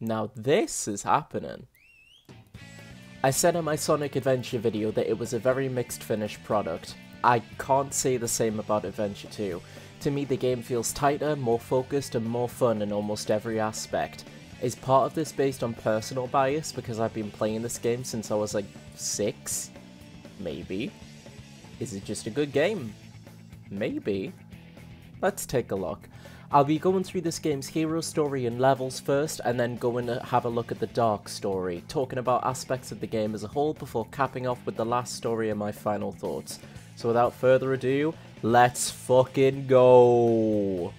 Now this is happening. I said in my Sonic Adventure video that it was a very mixed finished product. I can't say the same about Adventure 2. To me the game feels tighter, more focused and more fun in almost every aspect. Is part of this based on personal bias because I've been playing this game since I was like 6? Maybe. Is it just a good game? Maybe. Let's take a look. I'll be going through this game's hero story and levels first, and then going to have a look at the dark story, talking about aspects of the game as a whole before capping off with the last story and my final thoughts. So without further ado, let's fucking go!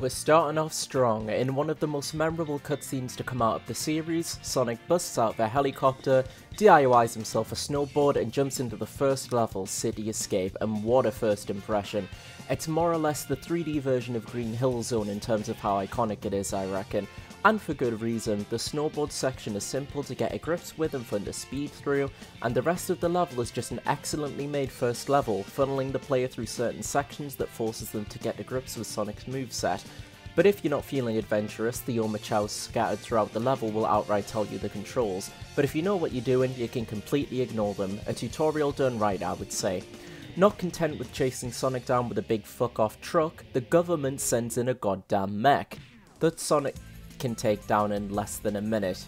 We're starting off strong. In one of the most memorable cutscenes to come out of the series, Sonic busts out of a helicopter, DIYs himself a snowboard and jumps into the first level, City Escape, and what a first impression. It's more or less the 3D version of Green Hill Zone in terms of how iconic it is, I reckon. And for good reason. The snowboard section is simple to get a grips with and fun to speed through, and the rest of the level is just an excellently made first level, funneling the player through certain sections that forces them to get to grips with Sonic's moveset. But if you're not feeling adventurous, the Omachows scattered throughout the level will outright tell you the controls, but if you know what you're doing, you can completely ignore them. A tutorial done right, I would say. Not content with chasing Sonic down with a big fuck-off truck, the government sends in a goddamn mech that Sonic can take down in less than a minute.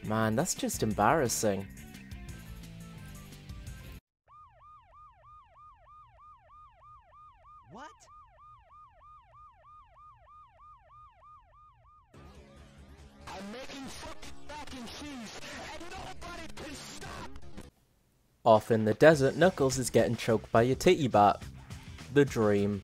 Man, that's just embarrassing. What? I'm making fucking mac and cheese, and nobody can stop! Off in the desert, Knuckles is getting choked by a titty bat. The dream.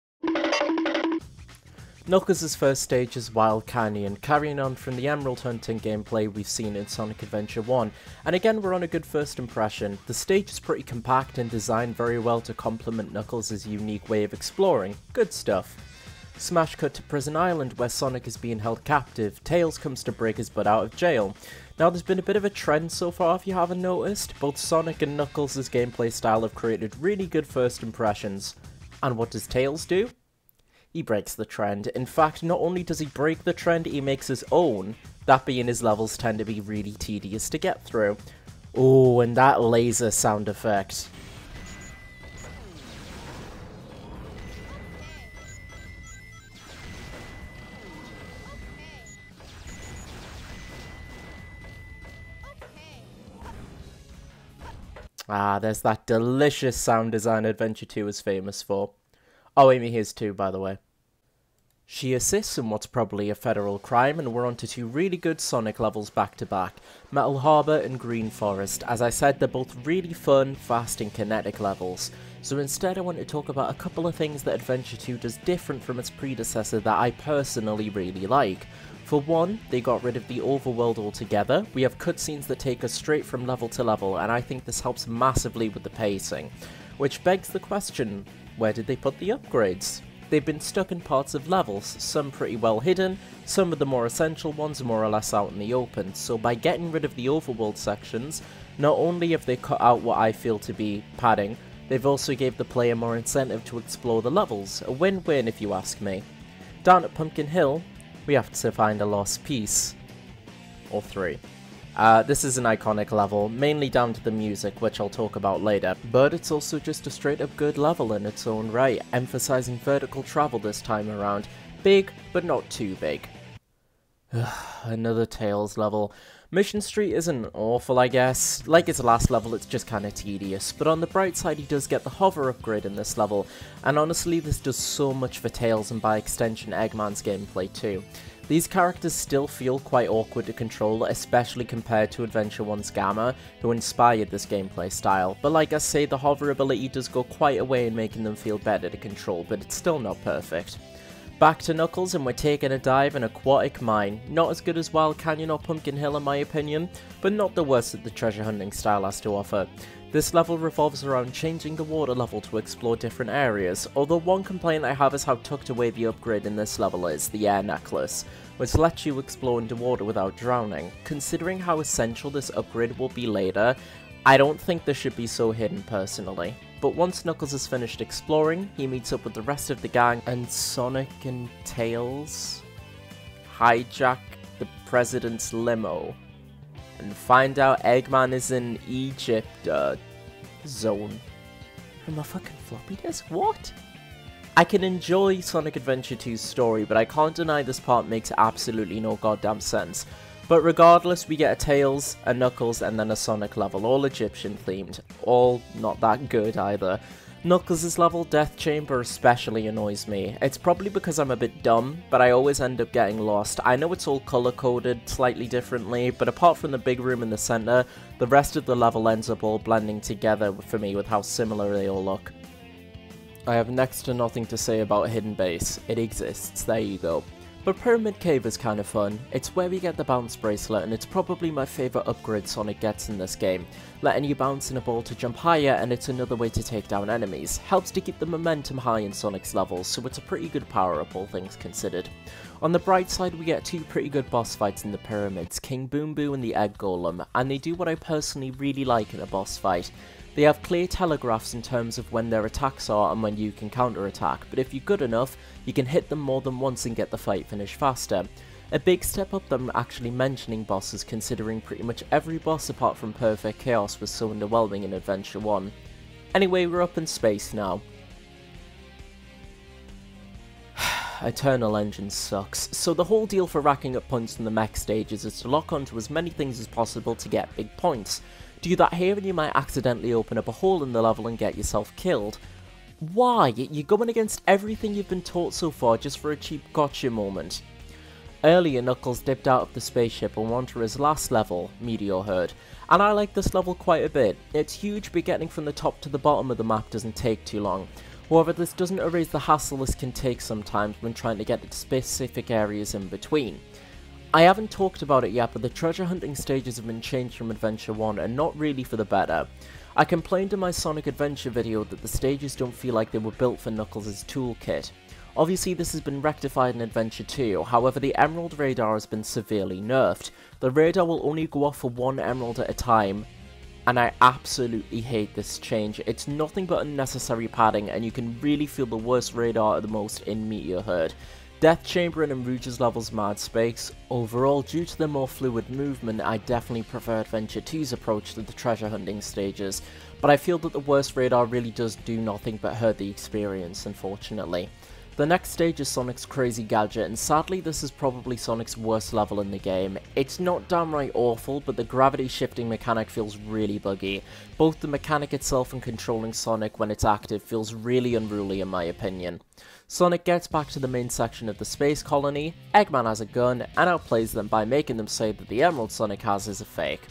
Knuckles' first stage is Wild Canyon, carrying on from the emerald hunting gameplay we've seen in Sonic Adventure 1, and again we're on a good first impression. The stage is pretty compact and designed very well to complement Knuckles' unique way of exploring. Good stuff. Smash cut to Prison Island where Sonic is being held captive. Tails comes to break his butt out of jail. Now there's been a bit of a trend so far if you haven't noticed. Both Sonic and Knuckles' gameplay style have created really good first impressions. And what does Tails do? He breaks the trend. In fact, not only does he break the trend, he makes his own, that being his levels tend to be really tedious to get through. Oh, and that laser sound effect. Ah, there's that delicious sound design Adventure 2 is famous for. Oh, Amy here's 2, by the way. She assists in what's probably a federal crime, and we're on to 2 really good Sonic levels back to back, Metal Harbor and Green Forest. As I said, they're both really fun, fast and kinetic levels. So instead I want to talk about a couple of things that Adventure 2 does different from its predecessor that I personally really like. For one, they got rid of the overworld altogether. We have cutscenes that take us straight from level to level, and I think this helps massively with the pacing. Which begs the question, where did they put the upgrades? They've been stuck in parts of levels, some pretty well hidden, some of the more essential ones more or less out in the open, so by getting rid of the overworld sections, not only have they cut out what I feel to be padding, they've also gave the player more incentive to explore the levels, a win-win if you ask me. Down at Pumpkin Hill, we have to find a lost piece. Or 3. This is an iconic level, mainly down to the music, which I'll talk about later, but it's also just a straight up good level in its own right, emphasizing vertical travel this time around. Big, but not too big. Another Tails level. Mission Street isn't awful, I guess. Like its last level, it's just kinda tedious, but on the bright side he does get the hover upgrade in this level, and honestly this does so much for Tails and by extension Eggman's gameplay too. These characters still feel quite awkward to control, especially compared to Adventure 1's Gamma, who inspired this gameplay style, but like I say, the hover ability does go quite a way in making them feel better to control, but it's still not perfect. Back to Knuckles and we're taking a dive in Aquatic Mine. Not as good as Wild Canyon or Pumpkin Hill in my opinion, but not the worst that the treasure hunting style has to offer. This level revolves around changing the water level to explore different areas, although one complaint I have is how tucked away the upgrade in this level is, the air necklace, which lets you explore underwater without drowning. Considering how essential this upgrade will be later, I don't think this should be so hidden personally. but once Knuckles has finished exploring, he meets up with the rest of the gang, and Sonic and Tails hijack the president's limo and find out Eggman is in Egypt zone. And my fucking floppy disk? What? I can enjoy Sonic Adventure 2's story, but I can't deny this part makes absolutely no goddamn sense. But regardless, we get a Tails, a Knuckles, and then a Sonic level, all Egyptian themed. All not that good either. Knuckles' level, Death Chamber, especially annoys me. It's probably because I'm a bit dumb, but I always end up getting lost. I know it's all color-coded slightly differently, but apart from the big room in the center, the rest of the level ends up all blending together for me with how similar they all look. I have next to nothing to say about Hidden Base. It exists, there you go. But Pyramid Cave is kind of fun. It's where we get the bounce bracelet, and it's probably my favourite upgrade Sonic gets in this game. Letting you bounce in a ball to jump higher, and it's another way to take down enemies. Helps to keep the momentum high in Sonic's levels, so it's a pretty good power-up, all things considered. On the bright side, we get two pretty good boss fights in the pyramids, King Boom Boo and the Egg Golem, and they do what I personally really like in a boss fight. They have clear telegraphs in terms of when their attacks are and when you can counter-attack, but if you're good enough, you can hit them more than once and get the fight finished faster. A big step up them actually mentioning bosses, considering pretty much every boss apart from Perfect Chaos was so underwhelming in Adventure 1. Anyway, we're up in space now. Eternal Engine sucks, so the whole deal for racking up points in the mech stages is to lock onto as many things as possible to get big points. Do that here and you might accidentally open up a hole in the level and get yourself killed. Why? You're going against everything you've been taught so far just for a cheap gotcha moment. Earlier, Knuckles dipped out of the spaceship and went to his last level, Meteor Herd, and I like this level quite a bit. It's huge, but getting from the top to the bottom of the map doesn't take too long. However, this doesn't erase the hassle this can take sometimes when trying to get to specific areas in between. I haven't talked about it yet, but the treasure hunting stages have been changed from Adventure 1 and not really for the better. I complained in my Sonic Adventure video that the stages don't feel like they were built for Knuckles' toolkit. Obviously this has been rectified in Adventure 2, however the Emerald radar has been severely nerfed. The radar will only go off for one emerald at a time, and I absolutely hate this change. It's nothing but unnecessary padding, and you can really feel the worst radar at the most in Meteor Herd. Death Chamber and Rouge's levels mad space. Overall, due to the more fluid movement, I definitely prefer Adventure 2's approach to the treasure hunting stages, but I feel that the worst radar really does do nothing but hurt the experience, unfortunately. The next stage is Sonic's Crazy Gadget, and sadly this is probably Sonic's worst level in the game. It's not downright awful, but the gravity shifting mechanic feels really buggy. Both the mechanic itself and controlling Sonic when it's active feels really unruly in my opinion. Sonic gets back to the main section of the space colony, Eggman has a gun, and outplays them by making them say that the emerald Sonic has is a fake.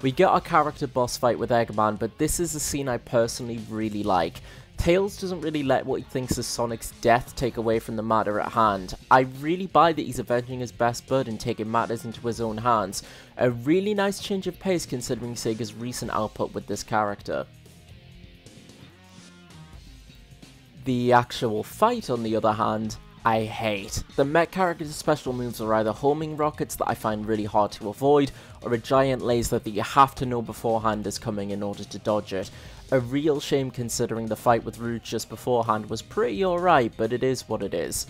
We get our character boss fight with Eggman, but this is a scene I personally really like. Tails doesn't really let what he thinks is Sonic's death take away from the matter at hand. I really buy that he's avenging his best bud and taking matters into his own hands. A really nice change of pace considering Sega's recent output with this character. The actual fight, on the other hand, I hate. The mech character's special moves are either homing rockets that I find really hard to avoid, or a giant laser that you have to know beforehand is coming in order to dodge it. A real shame considering the fight with Rouge just beforehand was pretty alright, but it is what it is.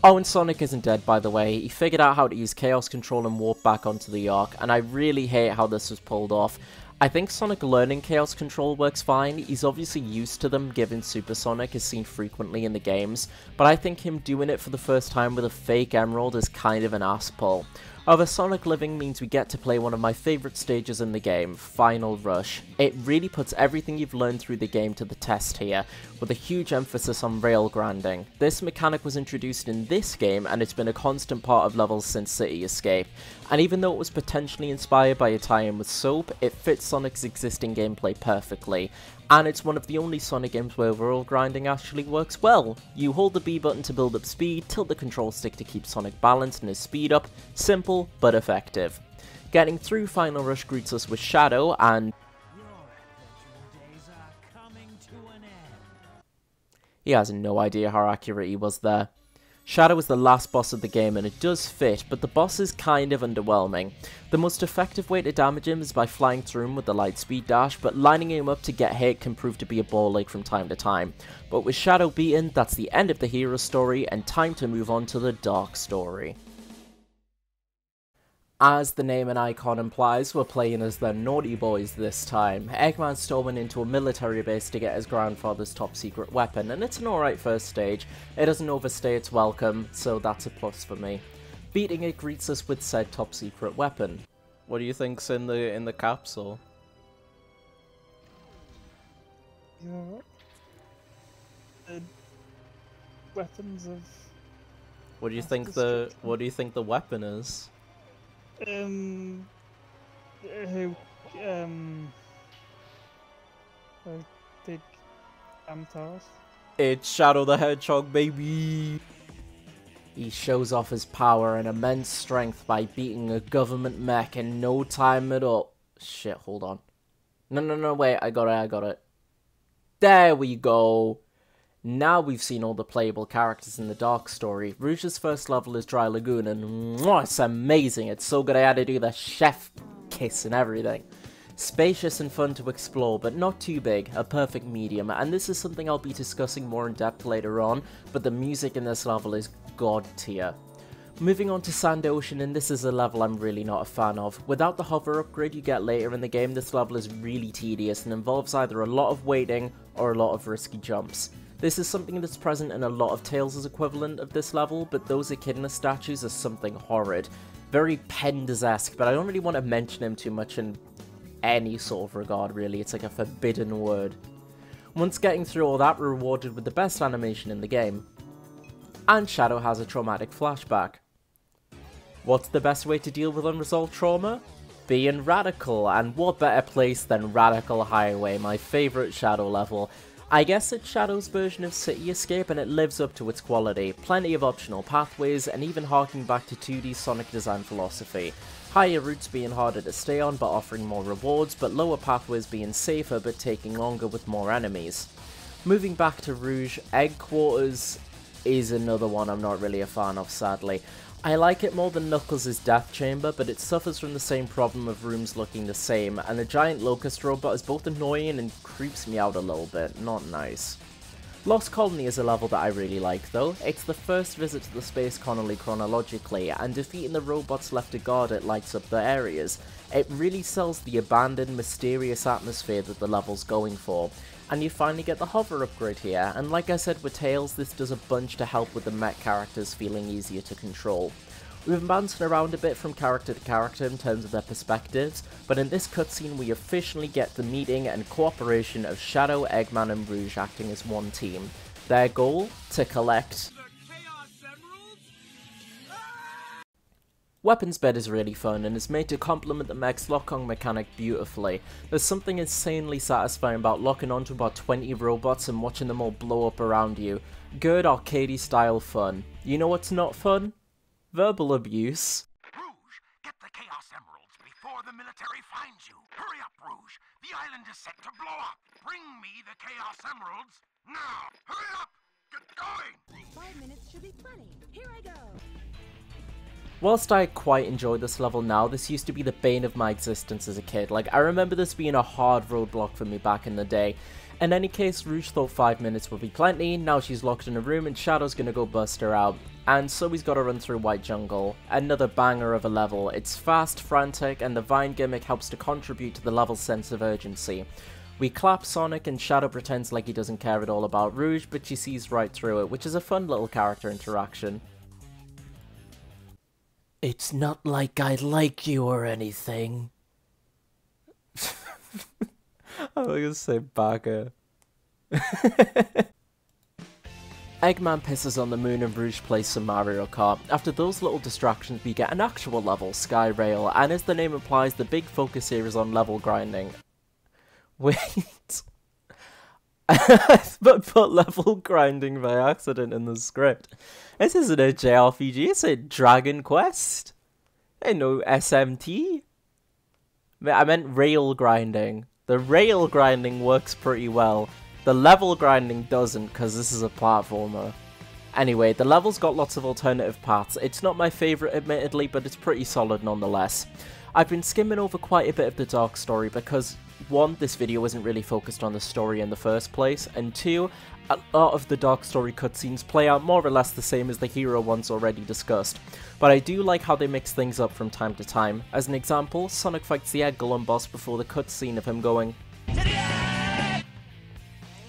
Oh, and Sonic isn't dead, by the way. He figured out how to use Chaos Control and warp back onto the Ark, and I really hate how this was pulled off. I think Sonic learning Chaos Control works fine. He's obviously used to them given Super Sonic is seen frequently in the games, but I think him doing it for the first time with a fake emerald is kind of an ass pull. However, Sonic living means we get to play one of my favourite stages in the game, Final Rush. It really puts everything you've learned through the game to the test here, with a huge emphasis on rail grinding. This mechanic was introduced in this game, and it's been a constant part of levels since City Escape. And even though it was potentially inspired by a tie-in with Soap, it fits Sonic's existing gameplay perfectly. And it's one of the only Sonic games where rail grinding actually works well. You hold the B button to build up speed, tilt the control stick to keep Sonic balanced and his speed up. Simple, but effective. Getting through Final Rush greets us with Shadow and he has no idea how accurate he was there. Shadow is the last boss of the game and it does fit, but the boss is kind of underwhelming. The most effective way to damage him is by flying through him with the light speed dash, but lining him up to get hit can prove to be a ball ache from time to time. But with Shadow beaten, that's the end of the hero story and time to move on to the dark story. As the name and icon implies, we're playing as the Naughty Boys this time. Eggman's storming into a military base to get his grandfather's top secret weapon, and it's an alright first stage. It doesn't overstay its welcome, so that's a plus for me. Beating it greets us with said top secret weapon. What do you think's in the capsule? Yeah. Weapons of. What do you think the weapon is? Big avatars. It's Shadow the Hedgehog, baby! He shows off his power and immense strength by beating a government mech in no time at all. Shit, hold on. No, wait, I got it. There we go! Now we've seen all the playable characters in the Dark Story. Rouge's first level is Dry Lagoon, and it's amazing. It's so good I had to do the chef kiss and everything. Spacious and fun to explore, but not too big, a perfect medium, and this is something I'll be discussing more in depth later on, but the music in this level is god tier. Moving on to Sand Ocean, and this is a level I'm really not a fan of. Without the hover upgrade you get later in the game, this level is really tedious and involves either a lot of waiting or a lot of risky jumps. This is something that's present in a lot of Tales' equivalent of this level, but those Echidna statues are something horrid. Very Penders-esque, but I don't really want to mention him too much in any sort of regard, really. It's like a forbidden word. Once getting through all that, we're rewarded with the best animation in the game. And Shadow has a traumatic flashback. What's the best way to deal with unresolved trauma? Being radical, and what better place than Radical Highway, my favourite Shadow level. I guess it's Shadow's version of City Escape and it lives up to its quality. Plenty of optional pathways and even harking back to 2D Sonic design philosophy. Higher routes being harder to stay on but offering more rewards, but lower pathways being safer but taking longer with more enemies. Moving back to Rouge, Egg Quarters is another one I'm not really a fan of, sadly. I like it more than Knuckles' Death Chamber, but it suffers from the same problem of rooms looking the same, and the giant locust robot is both annoying and creeps me out a little bit. Not nice. Lost Colony is a level that I really like though. It's the first visit to the Space Colony chronologically, and defeating the robots left to guard it lights up the areas. It really sells the abandoned, mysterious atmosphere that the level's going for. And you finally get the hover upgrade here, and like I said with Tails, this does a bunch to help with the mech characters feeling easier to control. We've been bouncing around a bit from character to character in terms of their perspectives, but in this cutscene we officially get the meeting and cooperation of Shadow, Eggman and Rouge acting as one team. Their goal? To collect Weapons Bed is really fun and is made to complement the mech's lock-on mechanic beautifully. There's something insanely satisfying about locking onto about 20 robots and watching them all blow up around you. Good arcadey style fun. You know what's not fun? Verbal abuse. Rouge, get the Chaos Emeralds before the military finds you. Hurry up, Rouge. The island is set to blow up. Bring me the Chaos Emeralds now. Hurry up. Get going. 5 minutes should be plenty. Here I go. Whilst I quite enjoy this level now, this used to be the bane of my existence as a kid. Like, I remember this being a hard roadblock for me back in the day. In any case, Rouge thought 5 minutes would be plenty, now she's locked in a room and Shadow's gonna go bust her out. And so he's gotta run through White Jungle. Another banger of a level. It's fast, frantic, and the Vine gimmick helps to contribute to the level's sense of urgency. We clap Sonic and Shadow pretends like he doesn't care at all about Rouge, but she sees right through it, which is a fun little character interaction. It's not like I like you or anything. I was gonna say bagger. Eggman pisses on the moon and Rouge plays some Mario Kart. After those little distractions we get an actual level, Sky Rail, and as the name implies the big focus here is on level grinding. Wait. But put level grinding by accident in the script. This isn't a JRPG, it's a Dragon Quest. Ain't no SMT. I meant rail grinding. The rail grinding works pretty well. The level grinding doesn't, because this is a platformer. Anyway, the level's got lots of alternative paths. It's not my favourite admittedly, but it's pretty solid nonetheless. I've been skimming over quite a bit of the Dark story because, one, this video isn't really focused on the story in the first place, and two, a lot of the Dark story cutscenes play out more or less the same as the hero ones already discussed, but I do like how they mix things up from time to time. As an example, Sonic fights the Egg Golem boss before the cutscene of him going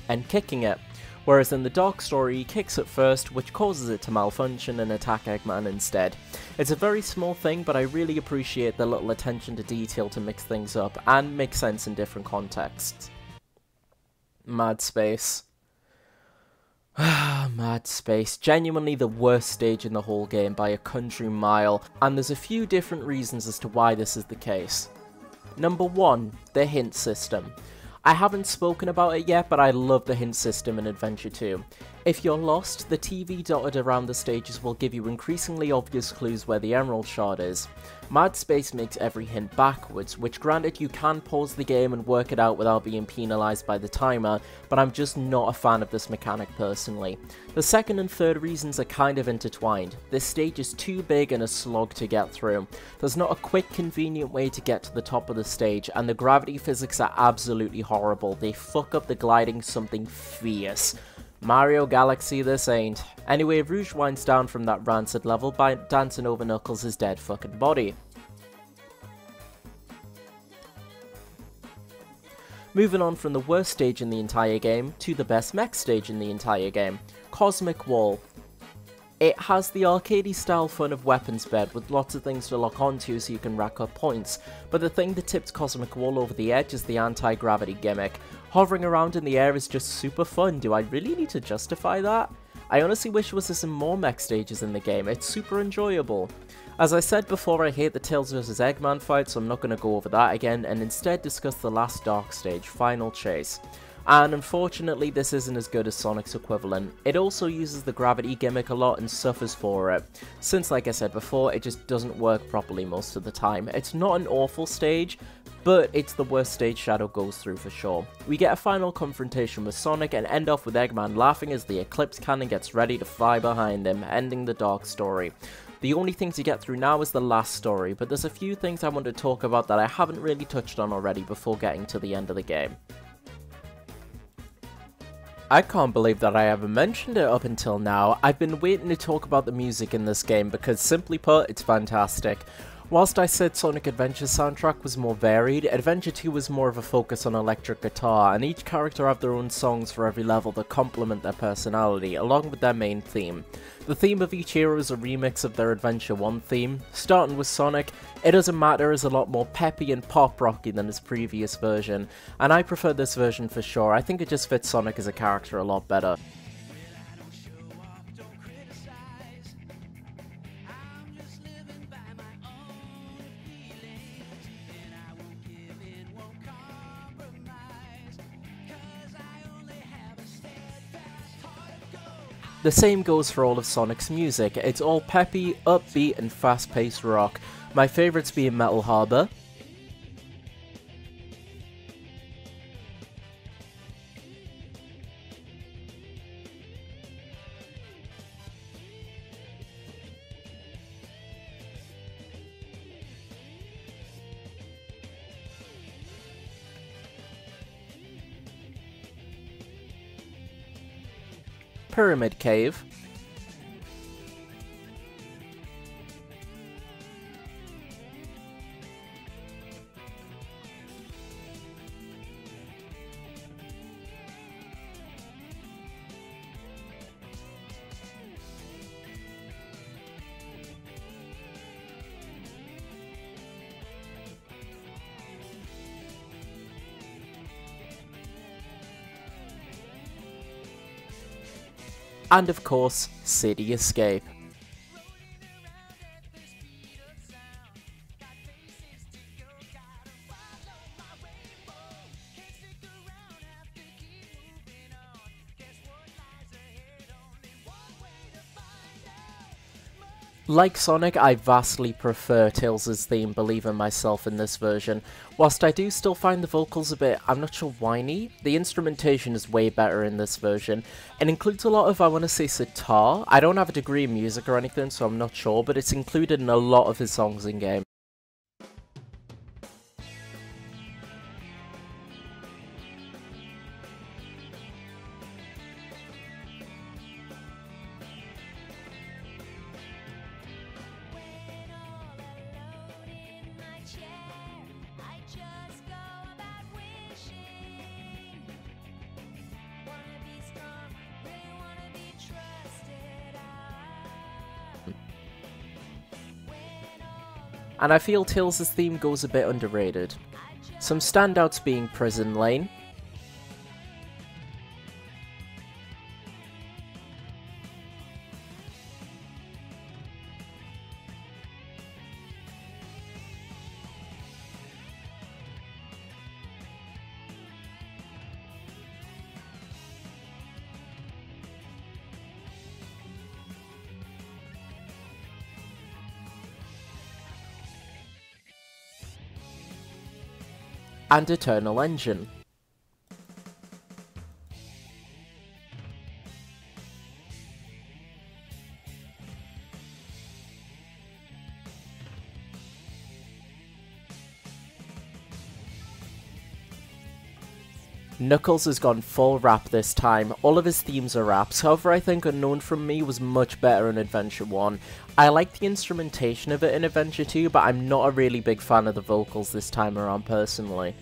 and kicking it, whereas in the Dark story he kicks it first, which causes it to malfunction and attack Eggman instead. It's a very small thing, but I really appreciate the little attention to detail to mix things up and make sense in different contexts. Mad Space. Mad Space, genuinely the worst stage in the whole game by a country mile, and there's a few different reasons as to why this is the case. Number 1, the hint system. I haven't spoken about it yet, but I love the hint system in Adventure 2. If you're lost, the TV dotted around the stages will give you increasingly obvious clues where the Emerald Shard is. Mad Space makes every hint backwards, which granted you can pause the game and work it out without being penalised by the timer, but I'm just not a fan of this mechanic personally. The second and third reasons are kind of intertwined. This stage is too big and a slog to get through. There's not a quick, convenient way to get to the top of the stage, and the gravity physics are absolutely horrible. They fuck up the gliding something fierce. Mario Galaxy this ain't. Anyway, Rouge winds down from that rancid level by dancing over Knuckles' dead fucking body. Moving on from the worst stage in the entire game to the best mech stage in the entire game, Cosmic Wall. It has the arcadey style fun of Weapons Bed with lots of things to lock onto so you can rack up points, but the thing that tipped Cosmic Wall over the edge is the anti-gravity gimmick. Hovering around in the air is just super fun. Do I really need to justify that? I honestly wish there was some more mech stages in the game. It's super enjoyable. As I said before, I hate the Tails vs Eggman fight, so I'm not going to go over that again, and instead discuss the last Dark stage, Final Chase. And unfortunately this isn't as good as Sonic's equivalent. It also uses the gravity gimmick a lot and suffers for it, since like I said before, it just doesn't work properly most of the time. It's not an awful stage, but it's the worst stage Shadow goes through for sure. We get a final confrontation with Sonic and end off with Eggman laughing as the Eclipse Cannon gets ready to fly behind him, ending the Dark story. The only thing to get through now is the last story, but there's a few things I want to talk about that I haven't really touched on already before getting to the end of the game. I can't believe that I haven't mentioned it up until now. I've been waiting to talk about the music in this game because simply put, it's fantastic. Whilst I said Sonic Adventure's soundtrack was more varied, Adventure 2 was more of a focus on electric guitar, and each character have their own songs for every level that complement their personality, along with their main theme. The theme of each hero is a remix of their Adventure 1 theme. Starting with Sonic, It Doesn't Matter is a lot more peppy and pop-rocky than his previous version, and I prefer this version for sure. I think it just fits Sonic as a character a lot better. The same goes for all of Sonic's music. It's all peppy, upbeat, and fast-paced rock. My favourites being Metal Harbor, Pyramid Cave, and of course, City Escape. Like Sonic, I vastly prefer Tails' theme, Believe in Myself, in this version. Whilst I do still find the vocals a bit, I'm not sure, whiny, the instrumentation is way better in this version. It includes a lot of, I want to say, sitar. I don't have a degree in music or anything, so I'm not sure, but it's included in a lot of his songs in-game. And I feel Tails' theme goes a bit underrated. Some standouts being Prison Lane, and Eternal Engine. Knuckles has gone full rap this time. All of his themes are raps, however I think Unknown From Me was much better in Adventure 1. I like the instrumentation of it in Adventure 2, but I'm not a really big fan of the vocals this time around personally.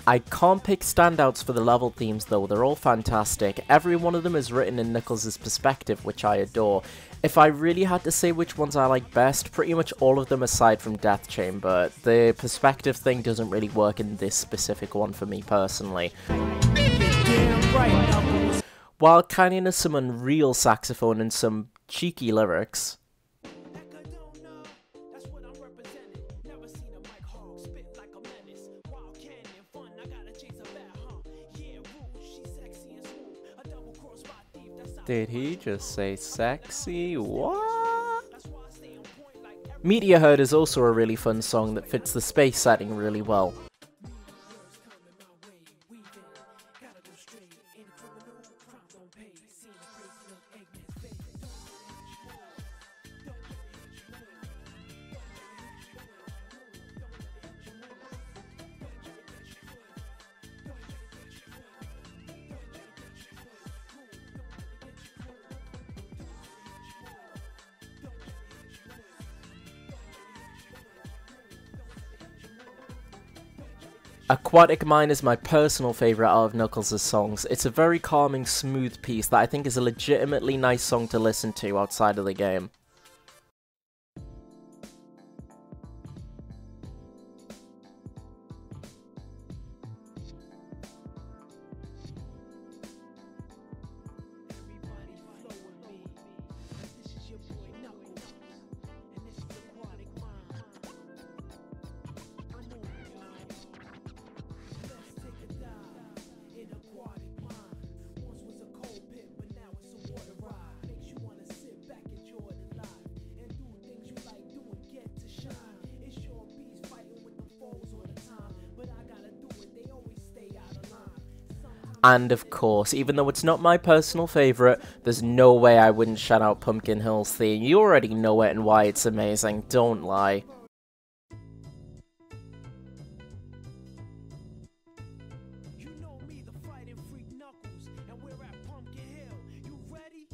I can't pick standouts for the level themes though, they're all fantastic. Every one of them is written in Knuckles' perspective, which I adore. If I really had to say which ones I like best, pretty much all of them aside from Death Chamber. The perspective thing doesn't really work in this specific one for me personally. While Canyon has some unreal saxophone and some cheeky lyrics, did he just say sexy? What? Meteor Herd is also a really fun song that fits the space setting really well. Aquatic Mine is my personal favourite out of Knuckles' songs. It's a very calming, smooth piece that I think is a legitimately nice song to listen to outside of the game. And of course, even though it's not my personal favourite, there's no way I wouldn't shout out Pumpkin Hill's theme. You already know it and why it's amazing, don't lie. You know me, the fighting freak Knuckles, and we're at Pumpkin Hill. You ready?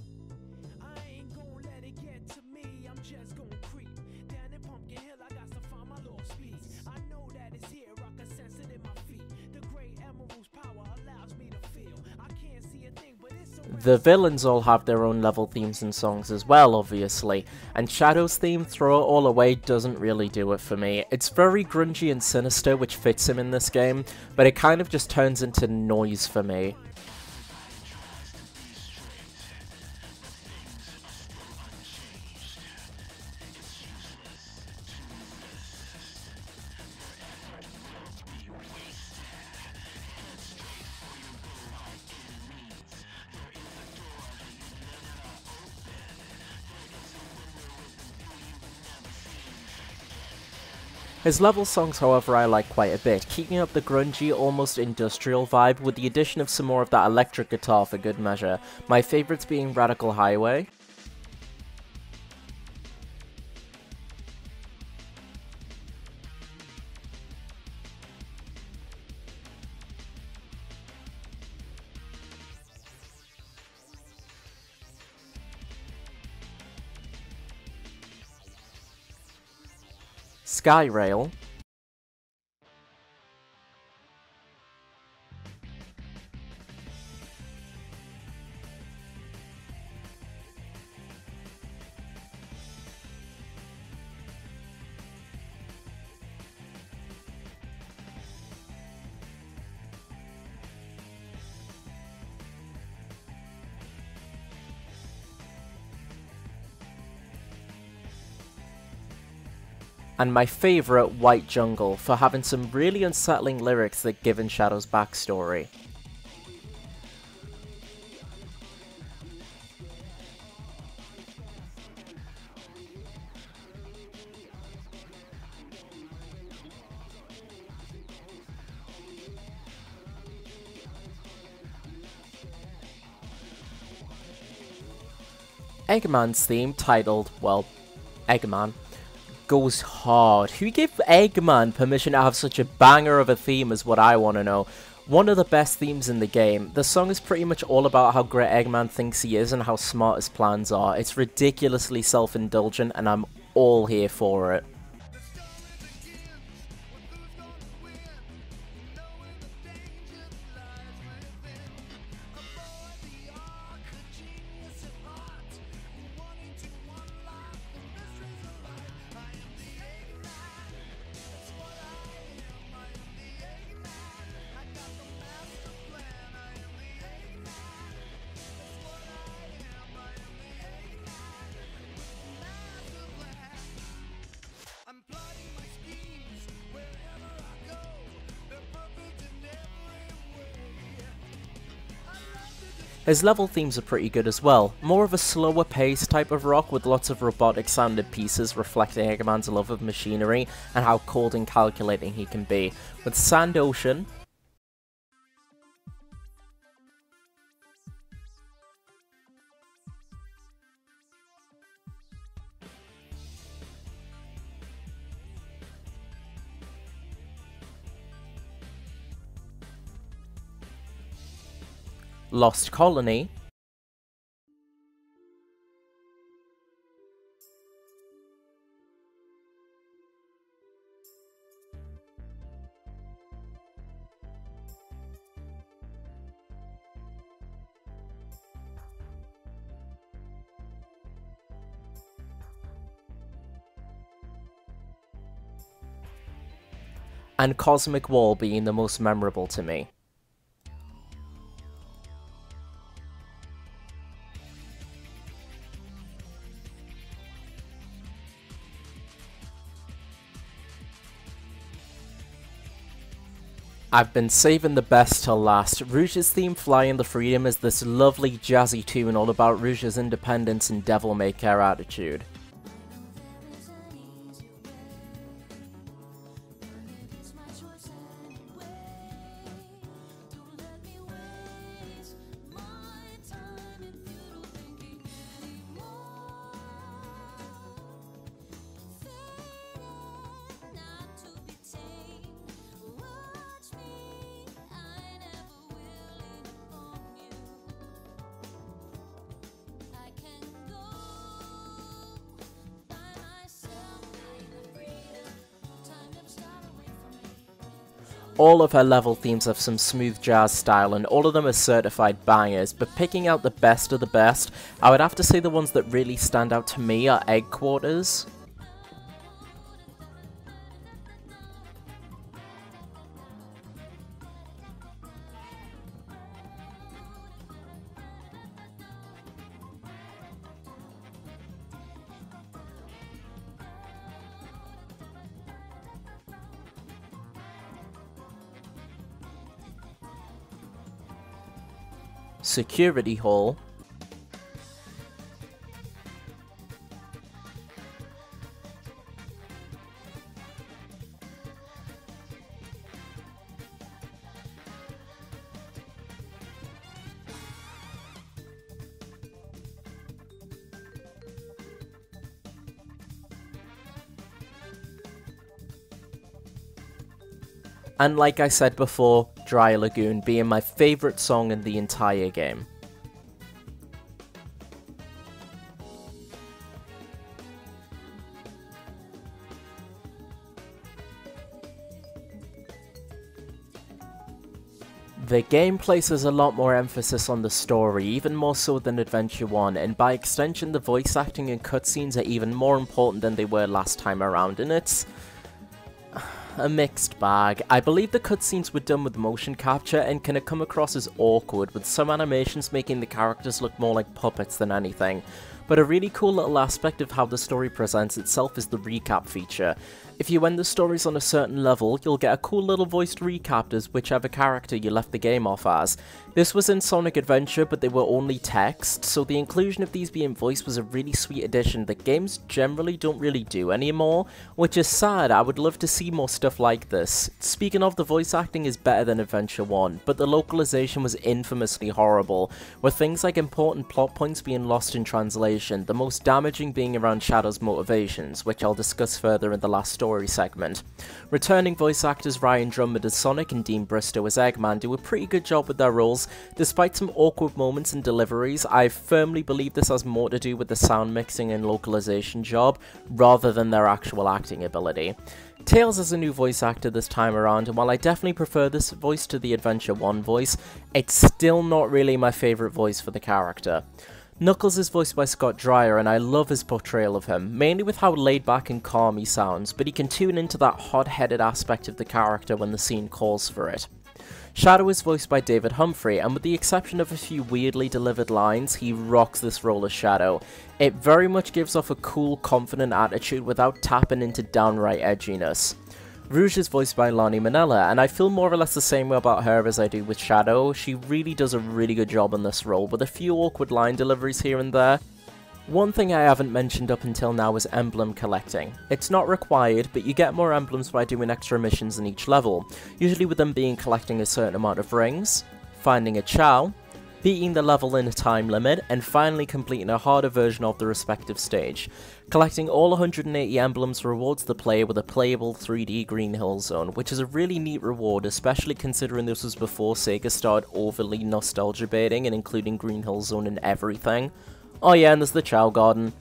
I ain't gonna let it get to me, I'm just gonna creep. Down in Pumpkin Hill, I got to find my lost piece. I know that it's here, I can sense it in my feet. The great emerald's power allows me to feel. I can't see a thing, but it's so The villains all have their own level themes and songs as well, obviously, and Shadow's theme, Throw It All Away, doesn't really do it for me. It's very grungy and sinister, which fits him in this game, but it kind of just turns into noise for me. His level songs, however, I like quite a bit, keeping up the grungy, almost industrial vibe with the addition of some more of that electric guitar for good measure, my favourites being Radical Highway, Skyrail, and my favourite, White Jungle, for having some really unsettling lyrics that give in Shadow's backstory. Eggman's theme, titled, well, Eggman, goes hard. Who gave Eggman permission to have such a banger of a theme is what I want to know. One of the best themes in the game. The song is pretty much all about how great Eggman thinks he is and how smart his plans are. It's ridiculously self-indulgent and I'm all here for it. His level themes are pretty good as well, more of a slower pace type of rock with lots of robotic sounded pieces reflecting Eggman's love of machinery and how cold and calculating he can be. With Sand Ocean, Lost Colony, and Cosmic Wall being the most memorable to me. I've been saving the best till last. Rouge's theme, Flying the Freedom, is this lovely jazzy tune all about Rouge's independence and devil-may-care attitude. All of her level themes have some smooth jazz style and all of them are certified bangers, but picking out the best of the best, I would have to say the ones that really stand out to me are Egg Quarters. Security Hall, and like I said before, Dry Lagoon being my favourite song in the entire game. The game places a lot more emphasis on the story, even more so than Adventure 1, and by extension the voice acting and cutscenes are even more important than they were last time around, and it's a mixed bag. I believe the cutscenes were done with motion capture and can come across as awkward, with some animations making the characters look more like puppets than anything. But a really cool little aspect of how the story presents itself is the recap feature. If you end the stories on a certain level, you'll get a cool little voiced recap as whichever character you left the game off as. This was in Sonic Adventure, but they were only text, so the inclusion of these being voiced was a really sweet addition that games generally don't really do anymore, which is sad. I would love to see more stuff like this. Speaking of, the voice acting is better than Adventure 1, but the localization was infamously horrible, with things like important plot points being lost in translation, the most damaging being around Shadow's motivations, which I'll discuss further in the last story segment. Returning voice actors Ryan Drummond as Sonic and Dean Bristow as Eggman do a pretty good job with their roles. Despite some awkward moments and deliveries, I firmly believe this has more to do with the sound mixing and localization job, rather than their actual acting ability. Tails is a new voice actor this time around, and while I definitely prefer this voice to the Adventure 1 voice, it's still not really my favourite voice for the character. Knuckles is voiced by Scott Dreyer, and I love his portrayal of him, mainly with how laid back and calm he sounds, but he can tune into that hot-headed aspect of the character when the scene calls for it. Shadow is voiced by David Humphrey, and with the exception of a few weirdly delivered lines, he rocks this role as Shadow. It very much gives off a cool, confident attitude without tapping into downright edginess. Rouge is voiced by Lani Minella, and I feel more or less the same way about her as I do with Shadow. She really does a really good job in this role, with a few awkward line deliveries here and there. One thing I haven't mentioned up until now is emblem collecting. It's not required, but you get more emblems by doing extra missions in each level, usually with them being collecting a certain amount of rings, finding a Chow, beating the level in a time limit, and finally completing a harder version of the respective stage. Collecting all 180 emblems rewards the player with a playable 3D Green Hill Zone, which is a really neat reward, especially considering this was before Sega started overly nostalgia baiting and including Green Hill Zone in everything. Oh yeah, and there's the Chow Garden.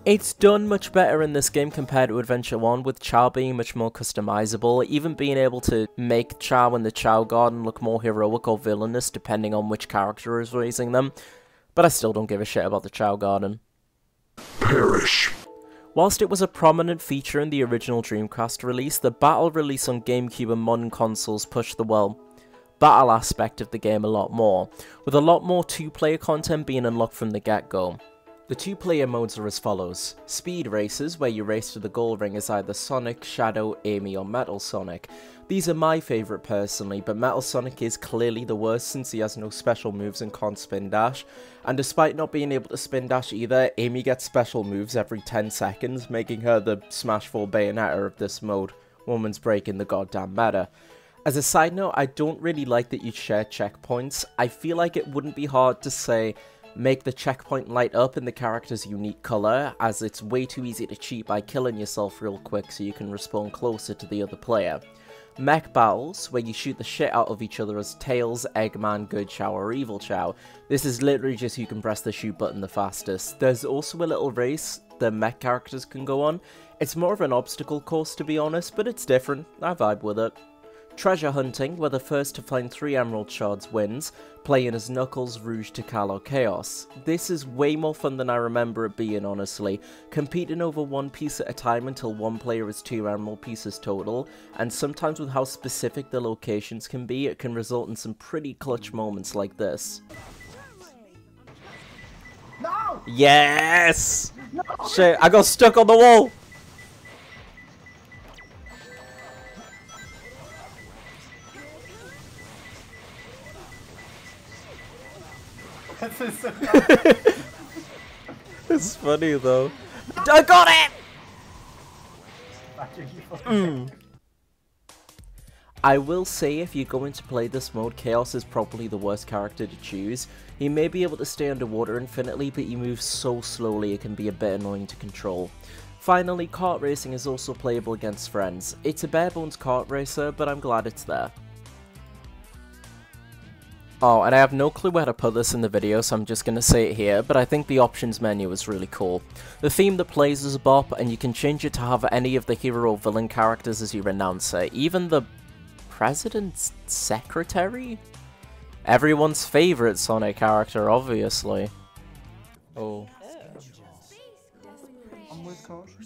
It's done much better in this game compared to Adventure 1, with Chow being much more customizable, even being able to make Chow and the Chow Garden look more heroic or villainous depending on which character is raising them. But I still don't give a shit about the Chow Garden. Perish. Whilst it was a prominent feature in the original Dreamcast release, the battle release on GameCube and modern consoles pushed the, battle aspect of the game a lot more, with a lot more two-player content being unlocked from the get-go. The two-player modes are as follows: Speed Races, where you race to the goal ring as either Sonic, Shadow, Amy or Metal Sonic. These are my favourite personally, but Metal Sonic is clearly the worst since he has no special moves and can't spin dash, and despite not being able to spin dash either, Amy gets special moves every 10 seconds, making her the Smash 4 Bayonetta of this mode. Woman's breaking the goddamn meta. As a side note, I don't really like that you share checkpoints. I feel like it wouldn't be hard to say, make the checkpoint light up in the character's unique colour, as it's way too easy to cheat by killing yourself real quick so you can respawn closer to the other player. Mech battles, where you shoot the shit out of each other as Tails, Eggman, Good Chow or Evil Chow. This is literally just who can press the shoot button the fastest. There's also a little race the mech characters can go on. It's more of an obstacle course to be honest, but it's different. I vibe with it. Treasure hunting, where the first to find 3 emerald shards wins, playing as Knuckles, Rouge, Tikal or Chaos. This is way more fun than I remember it being, honestly. Competing over 1 piece at a time until one player has 2 emerald pieces total, and sometimes with how specific the locations can be, it can result in some pretty clutch moments like this. No! Yes! No! Shit, I got stuck on the wall! It's funny though. I got it! I will say if you're going to play this mode, Chaos is probably the worst character to choose. He may be able to stay underwater infinitely, but he moves so slowly it can be a bit annoying to control. Finally, kart racing is also playable against friends. It's a bare bones kart racer, but I'm glad it's there. Oh, and I have no clue where to put this in the video, so I'm just going to say it here, but I think the options menu is really cool. The theme that plays is a bop, and you can change it to have any of the hero or villain characters as your announcer, even the President's Secretary? Everyone's favourite Sonic character, obviously. Oh. I'm with caution.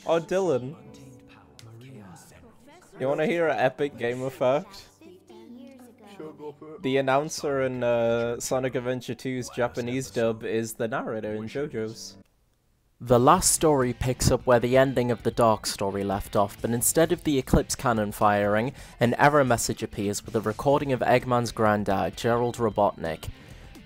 Oh, Dylan. You want to hear an epic game fact? The announcer in Sonic Adventure 2's Japanese dub is the narrator in JoJo's. The last story picks up where the ending of the Dark story left off, but instead of the Eclipse cannon firing, an error message appears with a recording of Eggman's granddad, Gerald Robotnik.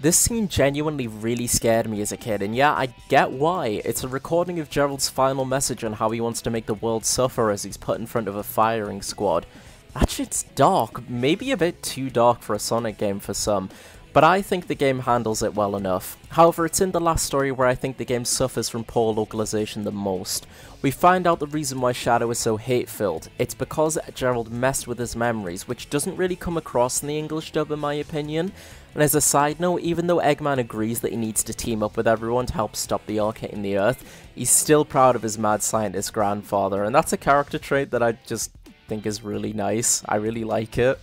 This scene genuinely really scared me as a kid, and yeah, I get why. It's a recording of Gerald's final message on how he wants to make the world suffer as he's put in front of a firing squad. That shit's dark, maybe a bit too dark for a Sonic game for some, but I think the game handles it well enough. However, it's in the last story where I think the game suffers from poor localization the most. We find out the reason why Shadow is so hate-filled. It's because Gerald messed with his memories, which doesn't really come across in the English dub in my opinion. And as a side note, even though Eggman agrees that he needs to team up with everyone to help stop the Ark hitting the Earth, he's still proud of his mad scientist grandfather, and that's a character trait that I just think is really nice. I really like it.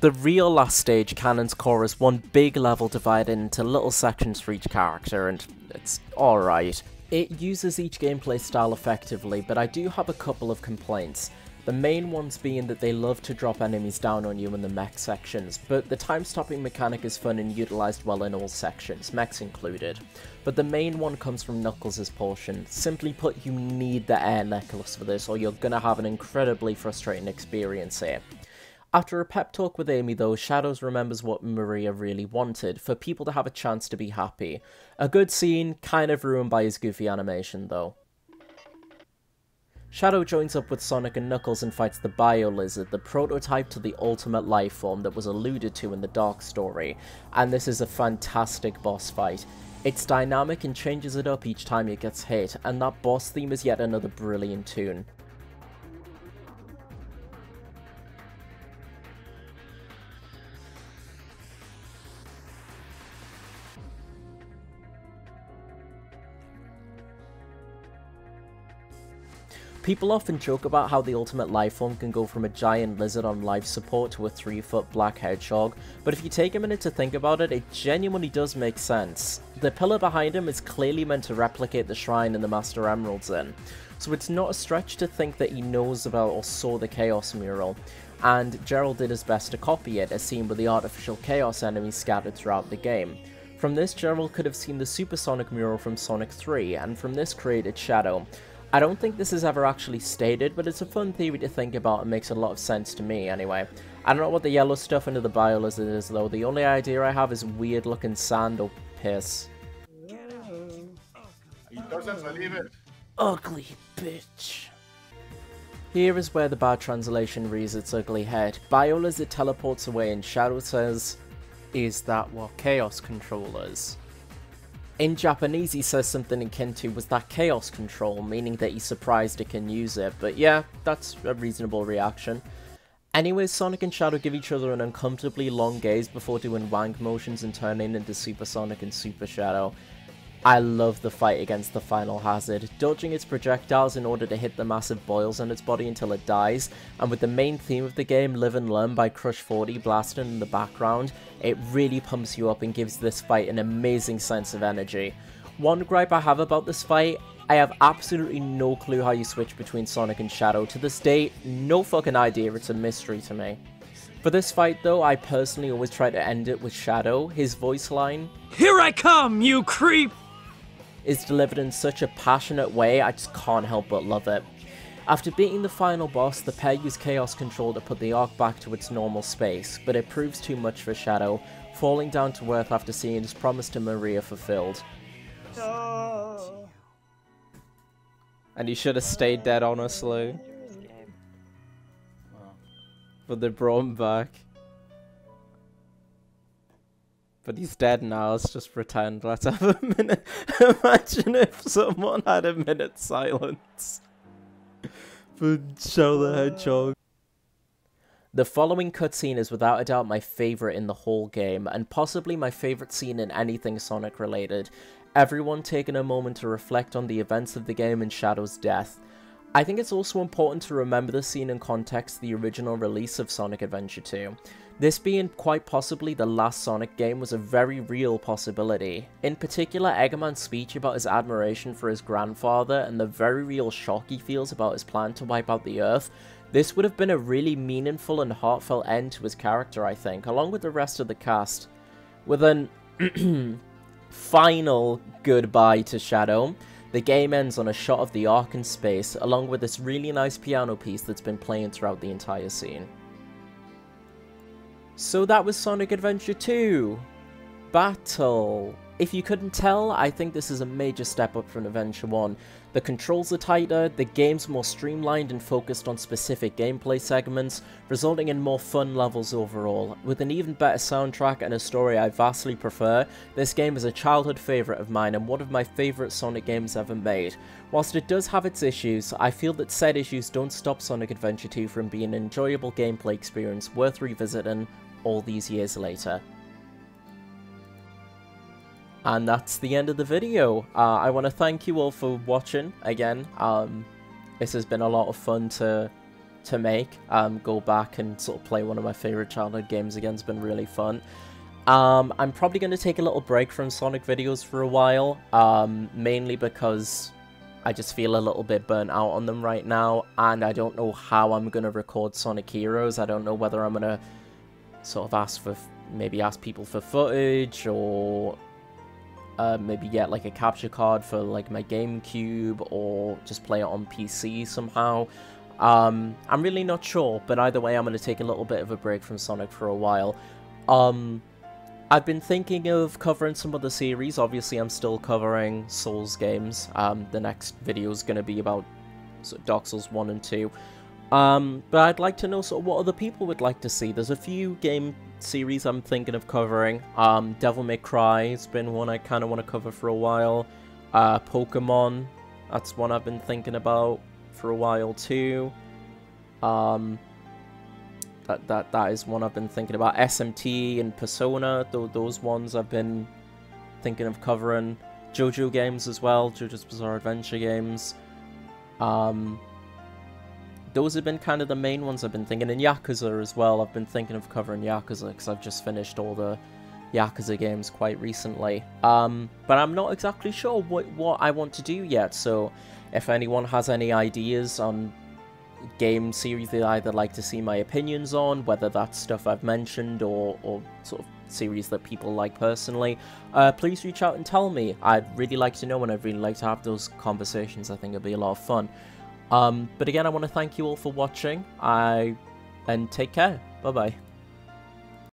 The real last stage, Canon's Core, is one big level divided into little sections for each character, and it's alright. It uses each gameplay style effectively, but I do have a couple of complaints. The main ones being that they love to drop enemies down on you in the mech sections, but the time-stopping mechanic is fun and utilised well in all sections, mechs included. But the main one comes from Knuckles' portion. Simply put, you need the air necklace for this, or you're gonna have an incredibly frustrating experience here. After a pep talk with Amy though, Shadows remembers what Maria really wanted, for people to have a chance to be happy. A good scene, kind of ruined by his goofy animation though. Shadow joins up with Sonic and Knuckles and fights the Bio Lizard, the prototype to the ultimate life form that was alluded to in the Dark story, and this is a fantastic boss fight. It's dynamic and changes it up each time it gets hit, and that boss theme is yet another brilliant tune. People often joke about how the ultimate life form can go from a giant lizard on life support to a 3-foot black hedgehog, but if you take a minute to think about it, it genuinely does make sense. The pillar behind him is clearly meant to replicate the shrine in the Master Emerald's in, so it's not a stretch to think that he knows about or saw the Chaos mural, and Gerald did his best to copy it, as seen with the artificial Chaos enemies scattered throughout the game. From this, Gerald could have seen the Supersonic mural from Sonic 3, and from this created Shadow. I don't think this is ever actually stated, but it's a fun theory to think about and makes a lot of sense to me anyway. I don't know what the yellow stuff under the Bio Lizard is though, the only idea I have is weird looking sand or piss. He doesn't believe it. Ugly bitch. Here is where the bad translation rears its ugly head. Bio Lizard teleports away and Shadow says, "Is that what Chaos controllers?" In Japanese, he says something akin to, "Was that Chaos Control?" meaning that he's surprised it can use it, but yeah, that's a reasonable reaction. Anyways, Sonic and Shadow give each other an uncomfortably long gaze before doing wank motions and turning into Super Sonic and Super Shadow. I love the fight against the final hazard, dodging its projectiles in order to hit the massive boils on its body until it dies, and with the main theme of the game, Live and Learn by Crush 40 blasting in the background, it really pumps you up and gives this fight an amazing sense of energy. One gripe I have about this fight, I have absolutely no clue how you switch between Sonic and Shadow. To this day, no fucking idea, it's a mystery to me. For this fight though, I personally always try to end it with Shadow. His voice line, "Here I come, you creep!" is delivered in such a passionate way, I just can't help but love it. After beating the final boss, the pair use Chaos Control to put the Ark back to its normal space, but it proves too much for Shadow, falling down to earth after seeing his promise to Maria fulfilled. Oh. And he should have stayed dead, honestly. But they brought him back. But he's dead now, let's just pretend. Let's have a minute. Imagine if someone had a minute's silence for Shadow the Hedgehog. The following cutscene is without a doubt my favourite in the whole game, and possibly my favourite scene in anything Sonic related. Everyone taking a moment to reflect on the events of the game and Shadow's death. I think it's also important to remember the scene in context of the original release of Sonic Adventure 2. This being quite possibly the last Sonic game was a very real possibility. In particular, Eggman's speech about his admiration for his grandfather and the very real shock he feels about his plan to wipe out the Earth. This would have been a really meaningful and heartfelt end to his character, I think, along with the rest of the cast. With an final goodbye to Shadow, the game ends on a shot of the Ark in space, along with this really nice piano piece that's been playing throughout the entire scene. So that was Sonic Adventure 2. Battle. If you couldn't tell, I think this is a major step up from Adventure 1. The controls are tighter, the game's more streamlined and focused on specific gameplay segments, resulting in more fun levels overall. With an even better soundtrack and a story I vastly prefer, this game is a childhood favourite of mine and one of my favourite Sonic games ever made. Whilst it does have its issues, I feel that said issues don't stop Sonic Adventure 2 from being an enjoyable gameplay experience worth revisiting all these years later. And that's the end of the video. I want to thank you all for watching again. This has been a lot of fun to make. Go back and sort of play one of my favourite childhood games again. It's been really fun. I'm probably going to take a little break from Sonic videos for a while, mainly because I just feel a little bit burnt out on them right now, and I don't know how I'm going to record Sonic Heroes. I don't know whether I'm going to sort of maybe ask people for footage, or maybe get like a capture card for like my GameCube, or just play it on PC somehow. I'm really not sure, but either way I'm going to take a little bit of a break from Sonic for a while. I've been thinking of covering some other series. Obviously I'm still covering Souls games. The next video is going to be about sort of Dark Souls 1 and 2. But I'd like to know sort of what other people would like to see. There's a few game series I'm thinking of covering. Devil May Cry has been one I kind of want to cover for a while. Pokemon, that's one I've been thinking about for a while too. That is one I've been thinking about. SMT and Persona, those ones I've been thinking of covering. JoJo games as well, JoJo's Bizarre Adventure games. Those have been kind of the main ones I've been thinking, and Yakuza as well. I've been thinking of covering Yakuza because I've just finished all the Yakuza games quite recently. But I'm not exactly sure what I want to do yet, so if anyone has any ideas on game series they'd either like to see my opinions on, whether that's stuff I've mentioned or sort of series that people like personally, please reach out and tell me. I'd really like to know, and I'd really like to have those conversations. I think it'd be a lot of fun. But again, I want to thank you all for watching, and take care. Bye-bye.